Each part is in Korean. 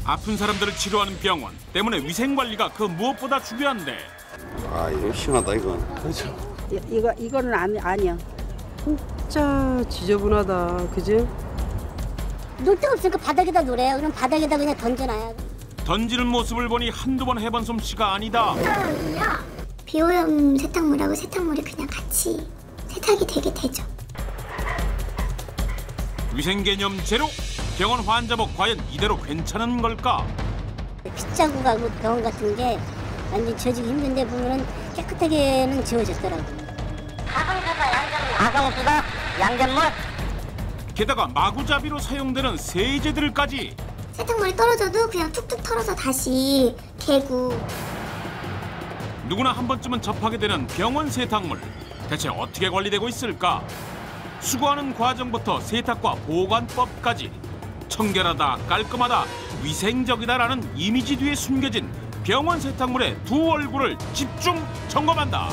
아픈 사람들을 치료하는 병원 때문에 위생관리가 그 무엇보다 중요한데. 아, 이거 심하다 이건. 그렇죠. 이거는 아니야. 진짜 지저분하다, 그지? 놀 데가 없으니까 바닥에다 놓래요. 그럼 바닥에다 그냥 던져놔요. 던지는 모습을 보니 한두 번 해본 솜씨가 아니다. 비오염 세탁물하고 세탁물이 그냥 같이 세탁이 되게 되죠. 위생 개념 제로. 병원 환자복 과연 이대로 괜찮은 걸까? 핏자국하고 병원 같은 게 완전 지워지기 힘든데 보면은 깨끗하게는 지워졌더라고요. 가성수다 양잿물. 게다가 마구잡이로 사용되는 세제들까지. 세탁물이 떨어져도 그냥 툭툭 털어서 다시 개고. 누구나 한 번쯤은 접하게 되는 병원 세탁물. 대체 어떻게 관리되고 있을까? 수거하는 과정부터 세탁과 보관법까지 청결하다, 깔끔하다, 위생적이다라는 이미지 뒤에 숨겨진 병원 세탁물의 두 얼굴을 집중 점검한다.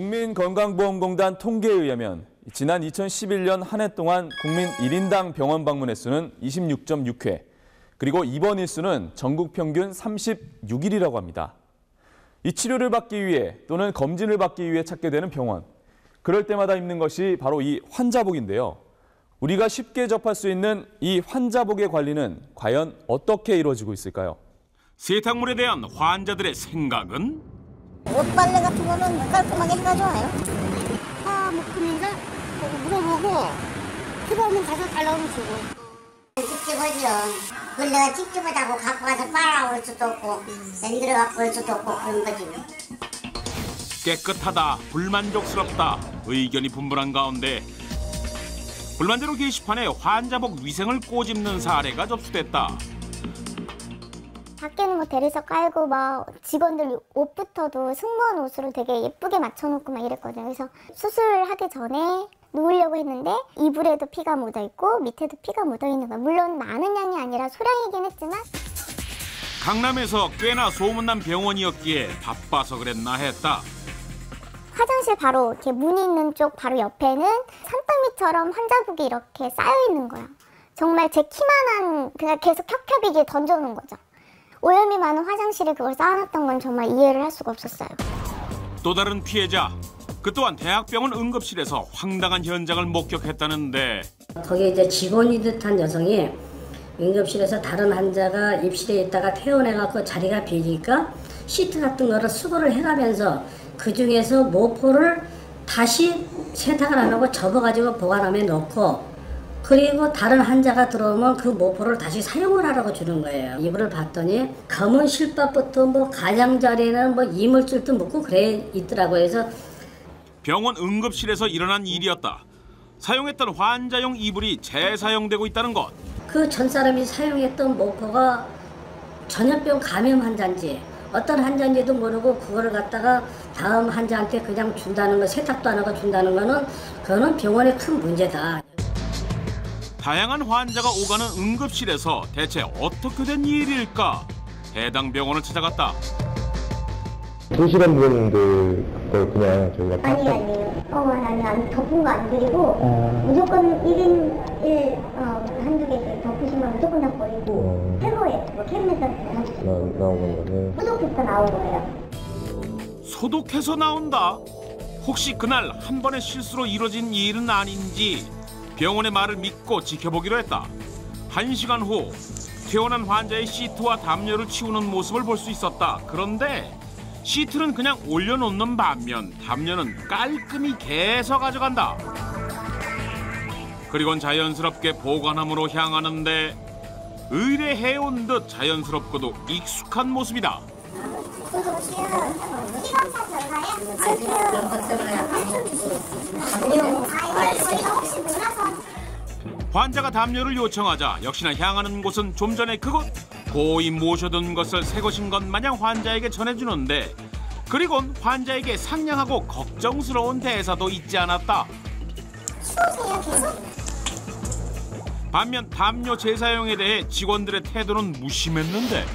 국민건강보험공단 통계에 의하면 지난 2011년 한 해 동안 국민 1인당 병원 방문 횟수는 26.6회, 그리고 입원 일수는 전국 평균 36일이라고 합니다. 이 치료를 받기 위해 또는 검진을 받기 위해 찾게 되는 병원. 그럴 때마다 입는 것이 바로 이 환자복인데요. 우리가 쉽게 접할 수 있는 이 환자복의 관리는 과연 어떻게 이루어지고 있을까요? 세탁물에 대한 환자들의 생각은? 옷빨래 같은 거는 깔끔하게 해가줘요. 다 묶으면서 물어보고 필요하면 가서 달라오면 주고. 찝찝하죠. 그걸 내가 찝찝하다고 갖고 가서 빨아올 수도 없고 샌들어 갖고 올 수도 없고 그런 거지. 깨끗하다, 불만족스럽다 의견이 분분한 가운데 불만대로 게시판에 환자복 위생을 꼬집는 사례가 접수됐다. 밖에는 뭐 대리석 깔고 막 직원들 옷부터도 승무원 옷으로 되게 예쁘게 맞춰놓고 막 이랬거든요. 그래서 수술하기 전에 누우려고 했는데 이불에도 피가 묻어있고 밑에도 피가 묻어있는 거예요. 물론 많은 양이 아니라 소량이긴 했지만. 강남에서 꽤나 소문난 병원이었기에 바빠서 그랬나 했다. 화장실 바로 이렇게 문이 있는 쪽 바로 옆에는 산더미처럼 환자복이 이렇게 쌓여있는 거예요. 정말 제 키만한 그냥 계속 켜켜비게 던져놓은 거죠. 오염이 많은 화장실에 그걸 쌓아놨던 건 정말 이해를 할 수가 없었어요. 또 다른 피해자. 그 또한 대학병원 응급실에서 황당한 현장을 목격했다는데. 거기에 이제 직원이 듯한 여성이 응급실에서 다른 환자가 입실에 있다가 퇴원해갖고 자리가 비니까 시트 같은 거를 수거를 해가면서 그 중에서 모포를 다시 세탁을 안 하고 접어가지고 보관함에 넣고 그리고 다른 환자가 들어오면 그 모포를 다시 사용을 하라고 주는 거예요. 이불을 봤더니 검은 실밥부터 뭐 가장자리에는 뭐 이물질도 묻고 그래 있더라고요. 그래서 병원 응급실에서 일어난 일이었다. 사용했던 환자용 이불이 재사용되고 있다는 것. 그 전 사람이 사용했던 모포가 전염병 감염 환자인지 어떤 환자인지도 모르고 그거를 갖다가 다음 환자한테 그냥 준다는 거, 세탁도 안 하고 준다는 거는 그거는 병원의 큰 문제다. 다양한 환자가 오가는 응급실에서 대체 어떻게 된 일일까? 해당 병원을 찾아갔다. 2시간 누웠는데 그걸 그냥 저희가 아니 덮은 거 안 드리고 무조건 1인 1 한두 개 덮으시면 무조건 다 버리고 새거에 뭐 캠에서 나온 거네. 소독해서 나온 거예요. 소독해서 나온다? 혹시 그날 한 번의 실수로 이뤄진 일은 아닌지 병원의 말을 믿고 지켜보기로 했다. 1시간 후 퇴원한 환자의 시트와 담요를 치우는 모습을 볼 수 있었다. 그런데 시트는 그냥 올려놓는 반면 담요는 깔끔히 개서 가져간다. 그리곤 자연스럽게 보관함으로 향하는데 의뢰해온 듯 자연스럽고도 익숙한 모습이다. 환자가 담요를 요청하자 역시나 향하는 곳은 좀 전에 그곳. 고이 모셔둔 것을 새 것인 것 마냥 환자에게 전해주는데 그리곤 환자에게 상냥하고 걱정스러운 대사도 잊지 않았다. 반면 담요 재사용에 대해 직원들의 태도는 무심했는데.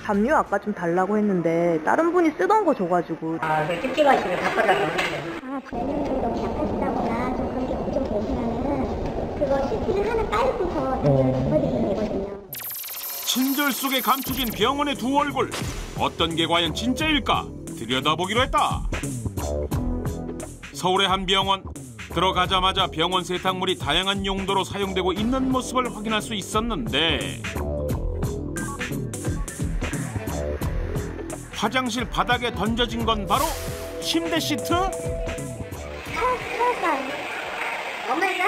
담요 아까 좀 달라고 했는데 다른 분이 쓰던 거 줘가지고. 그 찝찝하시면 바꿔달라고 했는데. 전용이 너무 약하시다거나 좀 그런 게 걱정되시면은 그거 시트를 하나 깔고서 덮어주시면 되거든요. 친절 속에 감춰진 병원의 두 얼굴. 어떤 게 과연 진짜일까? 들여다보기로 했다. 서울의 한 병원. 들어가자마자 병원 세탁물이 다양한 용도로 사용되고 있는 모습을 확인할 수 있었는데 화장실 바닥에 던져진 건 바로 침대 시트? 어머니가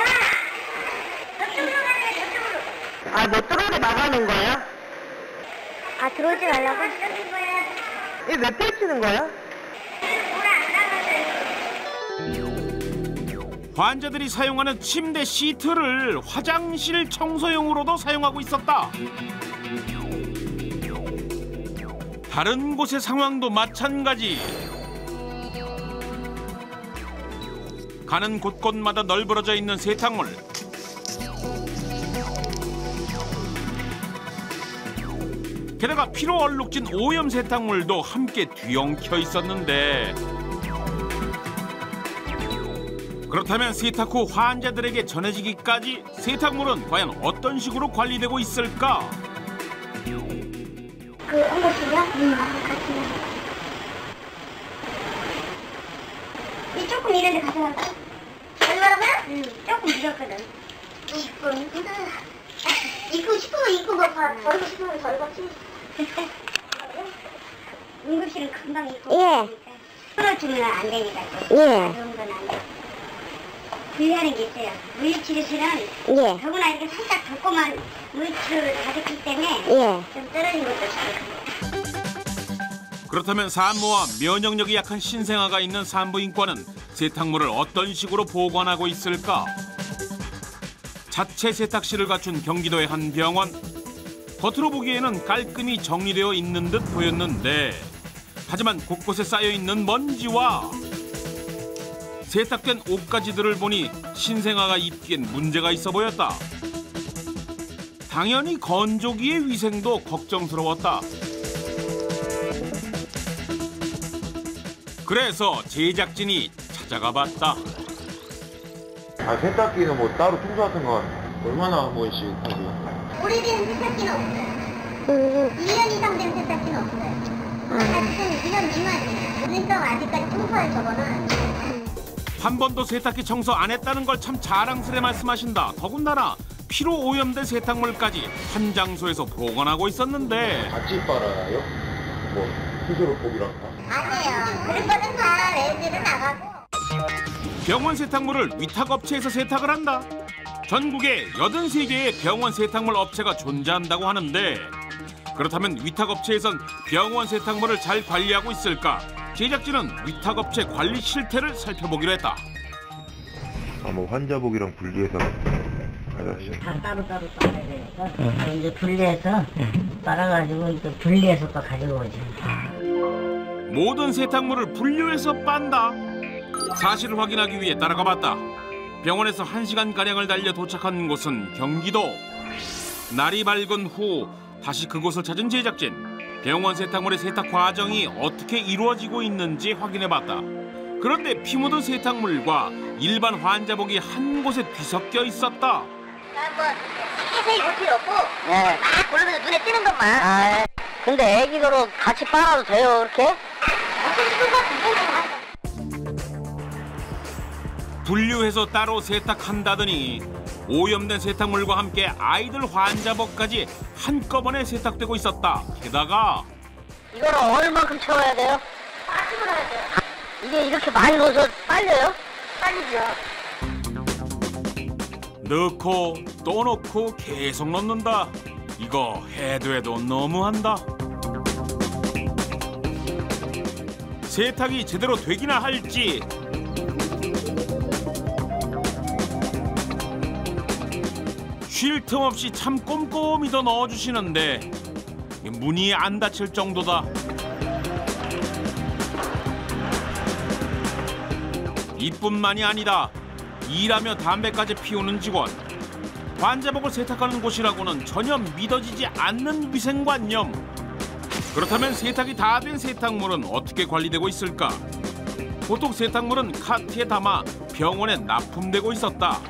못 들어오게 나가는 거예요? 들어오지 말라고? 이게 왜 펼치는 거예요? 환자들이 사용하는 침대 시트를 화장실 청소용으로도 사용하고 있었다. 다른 곳의 상황도 마찬가지. 가는 곳곳마다 널브러져 있는 세탁물. 게다가 피로 얼룩진 오염 세탁물도 함께 뒤엉켜 있었는데 그렇다면 세탁 후 환자들에게 전해지기까지 세탁물은 과연 어떤 식으로 관리되고 있을까? 그 응급실이요? 같이요. 조금 이런 데 가져갈까? 얼마라고요? 조금 늦었거든. 입고 싶으면 입고 뭐 버리고 싶으면 버리고지. 응급실은 금방 입고. 예. 풀어주면 안 되니까. 예. 그런 건 안 돼. 분리하는 게 있어요. 물리치료실은 예. 더구나 이렇게 살짝 덮고만 물치료를 가졌기 때문에 예. 좀 떨어진 것도 있어요. 그렇다면 산모와 면역력이 약한 신생아가 있는 산부인과는 세탁물을 어떤 식으로 보관하고 있을까? 자체 세탁실을 갖춘 경기도의 한 병원. 겉으로 보기에는 깔끔히 정리되어 있는 듯 보였는데 하지만 곳곳에 쌓여있는 먼지와 세탁된 옷가지들을 보니 신생아가 입기엔 문제가 있어 보였다. 당연히 건조기의 위생도 걱정스러웠다. 그래서 제작진이 찾아가 봤다. 세탁기는 뭐 따로 청소 같은 건 얼마나 한 번씩 하세요? 오래된 세탁기는 없어요. 1년 이상 된 세탁기는 없어요. 지금 2년 미만이에요. 그러니까 아직까지 청소할 저거는. 한 번도 세탁기 청소 안 했다는 걸 참 자랑스레 말씀하신다. 더군다나 피로 오염된 세탁물까지 한 장소에서 보관하고 있었는데 같이 빨아요? 뭐 스스로 포기랑 다? 아니에요. 그런 거는 다 애들은 나가고. 병원 세탁물을 위탁업체에서 세탁을 한다. 전국에 83개의 병원 세탁물 업체가 존재한다고 하는데 그렇다면 위탁업체에선 병원 세탁물을 잘 관리하고 있을까? 제작진은 위탁업체 관리 실태를 살펴보기로 했다. 뭐 환자복이랑 분리해서 가져가시죠. 다 따로따로 빨아야 되니까 이제 분리해서 빨아가지고 이제 분리해서 또 가지고 오지. 모든 세탁물을 분류해서 빤다. 사실을 확인하기 위해 따라가 봤다. 병원에서 1시간가량을 달려 도착한 곳은 경기도. 날이 밝은 후 다시 그곳을 찾은 제작진. 병원 세탁물의 세탁 과정이 어떻게 이루어지고 있는지 확인해봤다. 그런데 피 묻은 세탁물과 일반 환자복이 한 곳에 뒤섞여 있었다. 뭐 세세히 볼 필요 없고 막 고르면서 눈에 띄는 것만. 근데 애기도로 같이 빨아도 돼요, 이렇게? 분류해서 따로 세탁한다더니 오염된 세탁물과 함께 아이들 환자복까지 한꺼번에 세탁되고 있었다. 게다가 이거를 얼마큼 채워야 돼요? 다 집어넣어야 돼요. 이게 이렇게 많이 넣어서 빨려요? 빨리죠. 넣고 또 넣고 계속 넣는다. 이거 해도 너무한다. 세탁이 제대로 되기나 할지 쉴 틈 없이 참 꼼꼼히 더 넣어주시는데 문이 안 닫힐 정도다. 이뿐만이 아니다. 일하며 담배까지 피우는 직원. 환자복을 세탁하는 곳이라고는 전혀 믿어지지 않는 위생관념. 그렇다면 세탁이 다 된 세탁물은 어떻게 관리되고 있을까? 보통 세탁물은 카트에 담아 병원에 납품되고 있었다.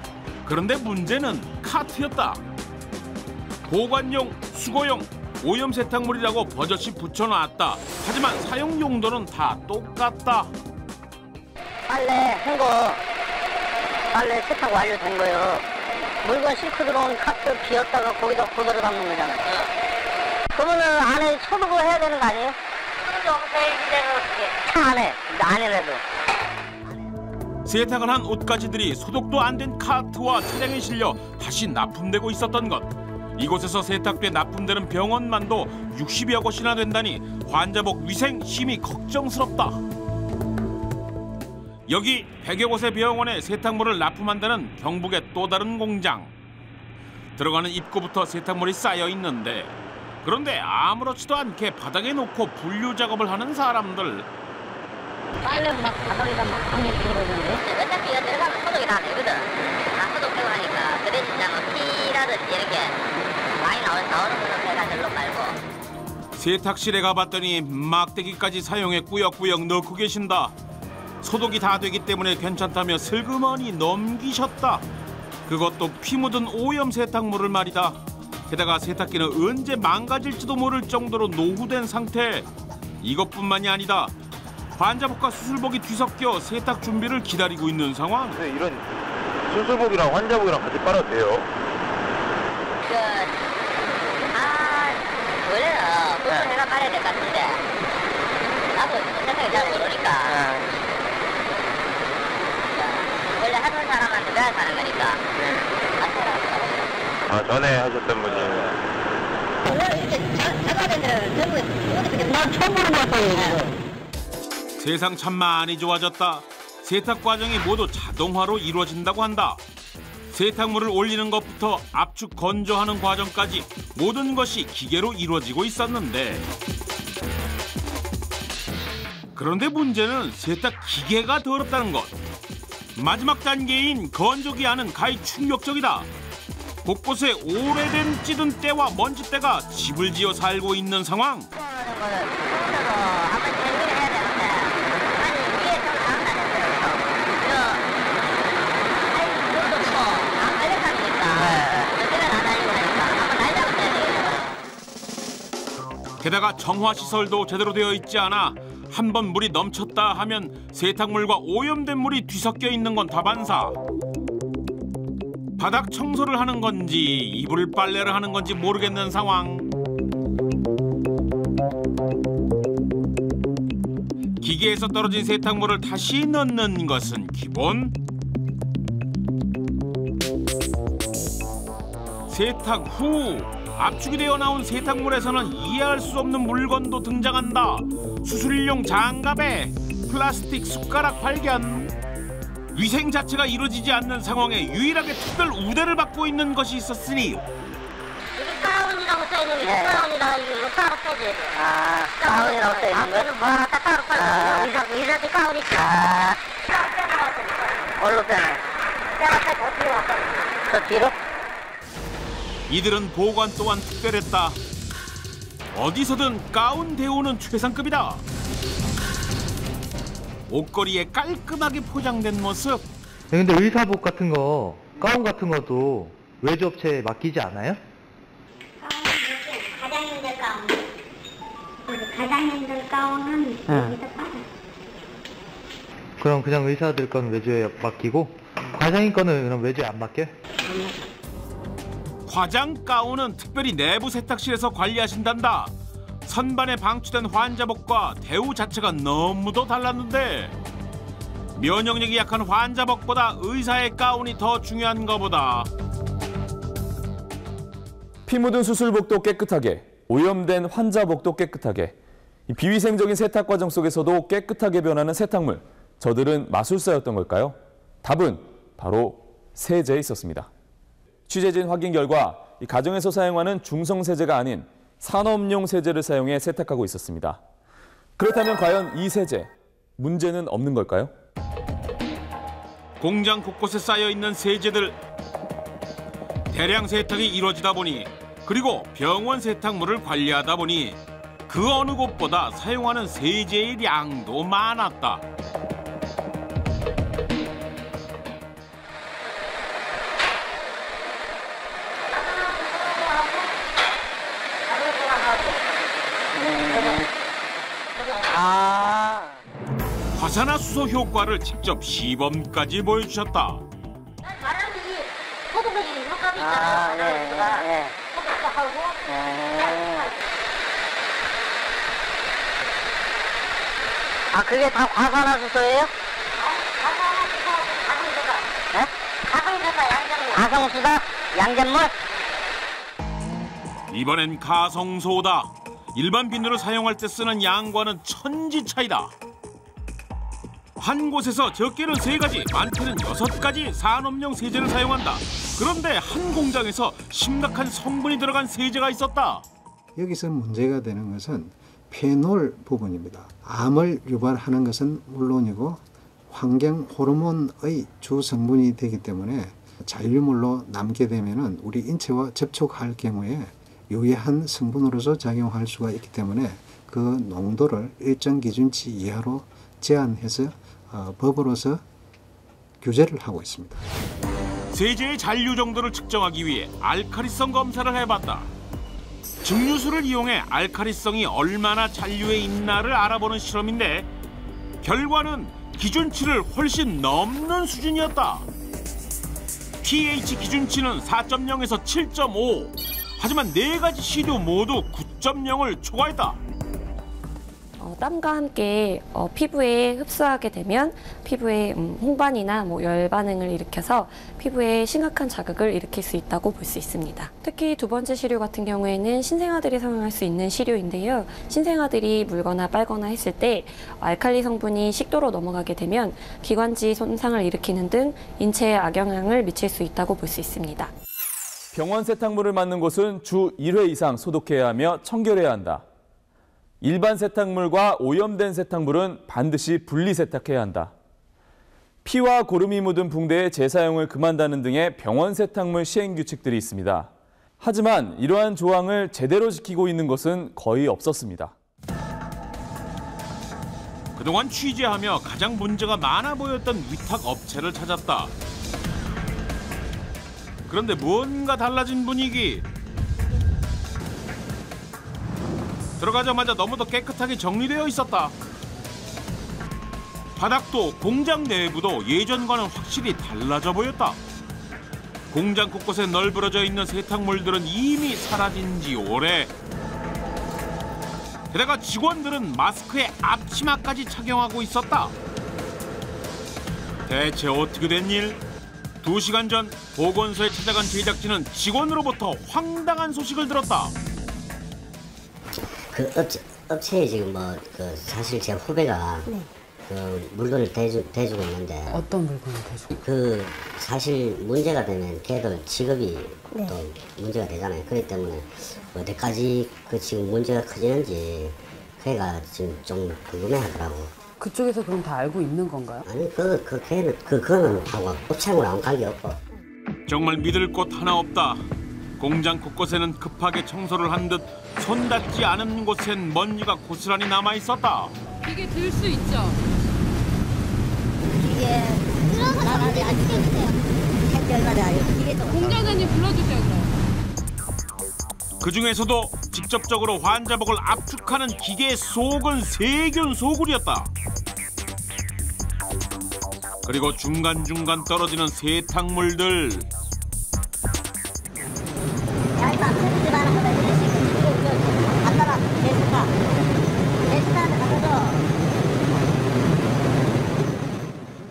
그런데 문제는 카트였다. 보관용, 수거용, 오염 세탁물이라고 버젓이 붙여놨다. 하지만 사용 용도는 다 똑같다. 빨래 한 거, 빨래 세탁 완료된 거요. 물건 싣고 들어온 카트 비었다가 거기다 고도로 담는 거잖아요. 그러면은 안에 소독을 해야 되는 거 아니에요? 소독이 없어야지. 차 안에, 안에라도. 세탁을 한 옷가지들이 소독도 안 된 카트와 차량에 실려 다시 납품되고 있었던 것. 이곳에서 세탁돼 납품되는 병원만도 60여 곳이나 된다니 환자복 위생 심히 걱정스럽다. 여기 100여 곳의 병원에 세탁물을 납품한다는 경북의 또 다른 공장. 들어가는 입구부터 세탁물이 쌓여 있는데, 그런데 아무렇지도 않게 바닥에 놓고 분류 작업을 하는 사람들. 빨래 막 바닥에다 막 방에 들어오는데 어차피 여기 들어가면 소독이 다 되거든. 다 소독되고 하니까 그 대신 뭐 피라든지 이렇게 많이 나오는 거는 내가 절로 말고. 세탁실에 가봤더니 막대기까지 사용해 꾸역꾸역 넣고 계신다. 소독이 다 되기 때문에 괜찮다며 슬그머니 넘기셨다. 그것도 피 묻은 오염 세탁물을 말이다. 게다가 세탁기는 언제 망가질지도 모를 정도로 노후된 상태. 이것뿐만이 아니다. 환자복과 수술복이 뒤섞여 세탁 준비를 기다리고 있는 상황. 네, 이런 수술복이랑 환자복이랑 같이 빨아도 돼요? 원래는 수술해가 빨아야 될 것 같은데 나도 세탁을 잘 모르니까 원래 하던 사람한테 배워서 하는 거니까. 아, 전에 하셨던 분이. 난 처음으로 봤어요. 세상 참 많이 좋아졌다. 세탁 과정이 모두 자동화로 이루어진다고 한다. 세탁물을 올리는 것부터 압축 건조하는 과정까지 모든 것이 기계로 이루어지고 있었는데, 그런데 문제는 세탁 기계가 더럽다는 것. 마지막 단계인 건조기 안은 가히 충격적이다. 곳곳에 오래된 찌든 때와 먼지때가 집을 지어 살고 있는 상황. 게다가 정화시설도 제대로 되어 있지 않아 한 번 물이 넘쳤다 하면 세탁물과 오염된 물이 뒤섞여 있는 건 다반사. 바닥 청소를 하는 건지 이불 빨래를 하는 건지 모르겠는 상황. 기계에서 떨어진 세탁물을 다시 넣는 것은 기본. 세탁 후 압축이 되어 나온 세탁물에서는 이해할 수 없는 물건도 등장한다. 수술용 장갑에 플라스틱 숟가락 발견. 위생 자체가 이루어지지 않는 상황에 유일하게 특별 우대를 받고 있는 것이 있었으니. 여기 가운이라고 써있는 게 가운이라 이거 따로 써줘야 돼. 아, 가운이라고 써있는 거? 뭐 따로 써줘. 의사들 가운이 있어. 얼로 빼네. 내가 빼고 어떻게 왔어? 저 뒤로? 이들은 보관 또한 특별했다. 어디서든 가운 대우는 최상급이다. 옷걸이에 깔끔하게 포장된 모습. 근데 의사복 같은 거, 가운 같은 것도 외주업체에 맡기지 않아요? 가장 힘들 가운. 가장 힘들 가운은 여기다 빨아. 그럼 그냥 의사들 거는 외주에 맡기고 과장님 거는 그럼 외주에 안 맡겨요? 과장 가운은 특별히 내부 세탁실에서 관리하신단다. 선반에 방치된 환자복과 대우 자체가 너무도 달랐는데, 면역력이 약한 환자복보다 의사의 가운이 더 중요한 것보다. 피 묻은 수술복도 깨끗하게, 오염된 환자복도 깨끗하게, 이 비위생적인 세탁 과정 속에서도 깨끗하게 변하는 세탁물. 저들은 마술사였던 걸까요? 답은 바로 세제에 있었습니다. 취재진 확인 결과 이 가정에서 사용하는 중성세제가 아닌 산업용 세제를 사용해 세탁하고 있었습니다. 그렇다면 과연 이 세제, 문제는 없는 걸까요? 공장 곳곳에 쌓여있는 세제들. 대량 세탁이 이루어지다 보니, 그리고 병원 세탁물을 관리하다 보니 그 어느 곳보다 사용하는 세제의 양도 많았다. 화산화수소 효과를 직접 시범까지 보여주셨다. 아, 그게 다 화산화수소예요? 가성수다? 양잿물? 이번엔 가성소다. 일반 비누를 사용할 때 쓰는 양과는 천지 차이다. 한 곳에서 적게는 3가지, 많게는 6가지 산업용 세제를 사용한다. 그런데 한 공장에서 심각한 성분이 들어간 세제가 있었다. 여기서 문제가 되는 것은 페놀 부분입니다. 암을 유발하는 것은 물론이고 환경 호르몬의 주 성분이 되기 때문에 잔류물로 남게 되면은 우리 인체와 접촉할 경우에 유해한 성분으로서 작용할 수가 있기 때문에 그 농도를 일정 기준치 이하로 제한해서 법으로서 규제를 하고 있습니다. 세제의 잔류 정도를 측정하기 위해 알카리성 검사를 해봤다. 증류수를 이용해 알카리성이 얼마나 잔류에 있나를 알아보는 실험인데 결과는 기준치를 훨씬 넘는 수준이었다. pH 기준치는 4.0에서 7.5. 하지만 4가지 시료 모두 9.0을 초과했다. 땀과 함께 피부에 흡수하게 되면 피부에 홍반이나 열 반응을 일으켜서 피부에 심각한 자극을 일으킬 수 있다고 볼 수 있습니다. 특히 2번째 시료 같은 경우에는 신생아들이 사용할 수 있는 시료인데요. 신생아들이 물거나 빨거나 했을 때 알칼리 성분이 식도로 넘어가게 되면 기관지 손상을 일으키는 등 인체에 악영향을 미칠 수 있다고 볼 수 있습니다. 병원 세탁물을 맞는 곳은 주 1회 이상 소독해야 하며 청결해야 한다. 일반 세탁물과 오염된 세탁물은 반드시 분리 세탁해야 한다. 피와 고름이 묻은 붕대의 재사용을 금한다는 등의 병원 세탁물 시행 규칙들이 있습니다. 하지만 이러한 조항을 제대로 지키고 있는 것은 거의 없었습니다. 그동안 취재하며 가장 문제가 많아 보였던 위탁 업체를 찾았다. 그런데 뭔가 달라진 분위기. 들어가자마자 너무도 깨끗하게 정리되어 있었다. 바닥도 공장 내부도 예전과는 확실히 달라져 보였다. 공장 곳곳에 널브러져 있는 세탁물들은 이미 사라진 지 오래. 게다가 직원들은 마스크에 앞치마까지 착용하고 있었다. 대체 어떻게 된 일? 2시간 전 보건소에 찾아간 제작진은 직원으로부터 황당한 소식을 들었다. 그 업체에 지금 사실 제 후배가 그 물건을 대주고 있는데 어떤 물건을 대주고? 그 사실 문제가 되면 걔들 직업이 또 문제가 되잖아요. 그렇기 때문에 어디까지 그 지금 문제가 커지는지 걔가 지금 좀 궁금해하더라고. 그쪽에서 그럼 다 알고 있는 건가요? 아니 그거는 하고 업체하고는 아무 관계 없고. 정말 믿을 곳 하나 없다. 공장 곳곳에는 급하게 청소를 한 듯 손 닿지 않은 곳엔 먼지가 고스란히 남아 있었다. 이게 들 수 있죠? 이게 들어서 나가지 안 시켜주세요. 공장장님 불러주세요 그럼. 그 중에서도 직접적으로 환자복을 압축하는 기계의 속은 세균 소굴이었다. 그리고 중간중간 떨어지는 세탁물들.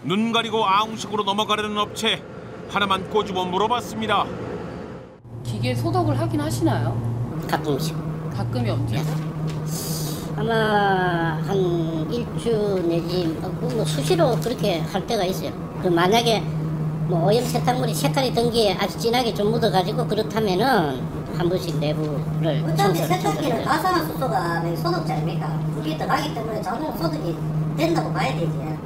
눈 가리고 아웅식으로 넘어가려는 업체 하나만 꼬집어 물어봤습니다. 기계 소독을 하긴 하시나요? 가끔씩. 가끔이 언제? 아마 한 일주 내지 수시로 그렇게 할 때가 있어요. 그 만약에 오염 세탁물이 색깔이 든 게 아주 진하게 좀 묻어가지고 그렇다면은 한 번씩 내부를 어차피 세탁기는 가산화수소가 소독제 아닙니까? 그게 들어가기 때문에 자동 소독이 된다고 봐야 되지.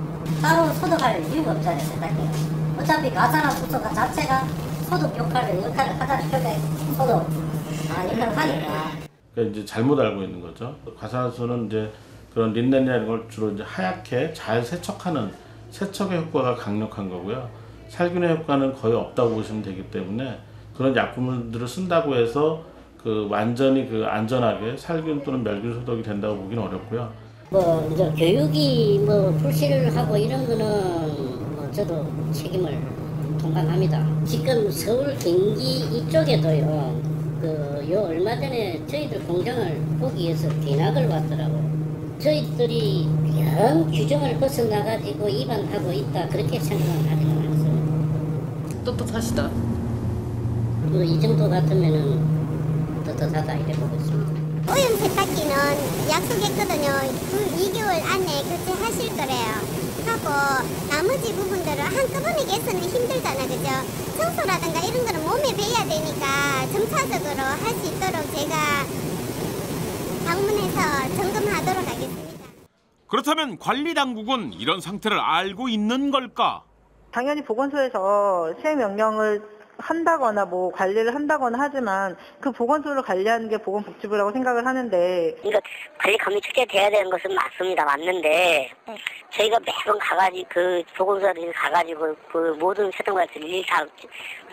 따로 소독할 이유가 없잖아요, 세탁기가. 어차피 가산화수소가 자체가 소독 역할을 하잖아요. 그러니까 소독 역할을 하니까. 그러니까 이제 잘못 알고 있는 거죠. 과산화수소는 이제 그런 린넨이라는 걸 주로 이제 하얗게 잘 세척하는 세척의 효과가 강력한 거고요. 살균의 효과는 거의 없다고 보시면 되기 때문에 그런 약품들을 쓴다고 해서 그 완전히 그 안전하게 살균 또는 멸균 소독이 된다고 보기는 어렵고요. 뭐 이제 교육이 뭐 불씨를 하고 이런 거는 뭐 저도 책임을 동감합니다. 지금 서울 경기 이쪽에도요. 요 얼마 전에 저희들 공장을 보기 위해서 대낙을 왔더라고. 저희들이 영 규정을 벗어나가지고 위반하고 있다 그렇게 생각을 하지는 않습니다. 떳떳하시다. 이 정도 같으면은 떳떳하다 이래 보고 있습니다. 오염 세탁기는 약속했거든요. 2개월 안에 교체하실 거래요. 하고 나머지 부분들은 한꺼번에 개선은 힘들잖아, 그죠? 청소라든가 이런 거는 몸에 배야 되니까 점차적으로 할 수 있도록 제가 방문해서 점검하도록 하겠습니다. 그렇다면 관리 당국은 이런 상태를 알고 있는 걸까? 당연히 보건소에서 시행명령을 한다거나 뭐 관리를 한다거나 하지만 그 보건소를 관리하는 게 보건복지부라고 생각을 하는데 그러니까 관리 감리 체계돼야 되는 것은 맞습니다. 맞는데 저희가 매번 가가지고 그 보건소에 가가지고 그 모든 세정관들 일일이 다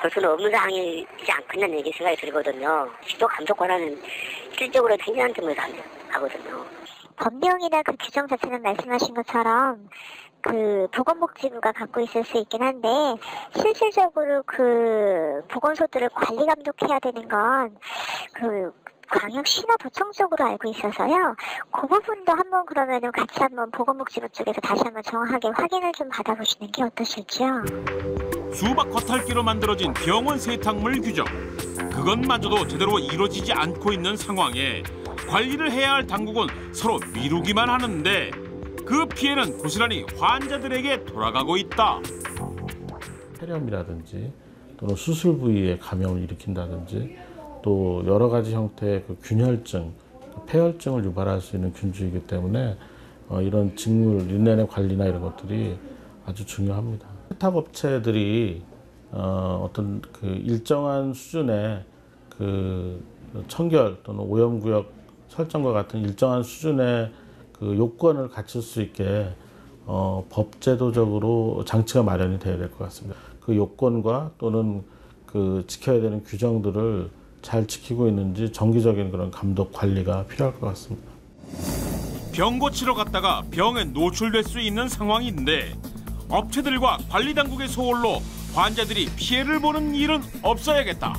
볼 수는 없는 상황이지 않겠냐는 얘기 생각이 들거든요. 지도 감독 권한은 실질적으로 행정한테만 가거든요. 법령이나 그 규정 자체는 말씀하신 것처럼 그 보건복지부가 갖고 있을 수 있긴 한데 실질적으로 그 보건소들을 관리 감독해야 되는 건 그 광역시나 도청 쪽으로 알고 있어서요. 그 부분도 한번 그러면은 같이 한번 보건복지부 쪽에서 다시 한번 정확하게 확인을 좀 받아보시는 게 어떠실지요? 수박 겉핥기로 만들어진 병원 세탁물 규정. 그것마저도 제대로 이루어지지 않고 있는 상황에 관리를 해야 할 당국은 서로 미루기만 하는데 그 피해는 고스란히 환자들에게 돌아가고 있다. 폐렴이라든지 또는 수술 부위에 감염을 일으킨다든지 또 여러 가지 형태의 그 균혈증, 폐혈증을 유발할 수 있는 균주이기 때문에 이런 직물, 린넨의 관리나 이런 것들이 아주 중요합니다. 세탁업체들이 어떤 그 일정한 수준의 그 청결 또는 오염구역 설정과 같은 일정한 수준의 그 요건을 갖출 수 있게 법제도적으로 장치가 마련이 돼야 될 것 같습니다. 그 요건과 또는 그 지켜야 되는 규정들을 잘 지키고 있는지 정기적인 그런 감독 관리가 필요할 것 같습니다. 병 고치러 갔다가 병에 노출될 수 있는 상황인데 업체들과 관리 당국의 소홀로 환자들이 피해를 보는 일은 없어야겠다.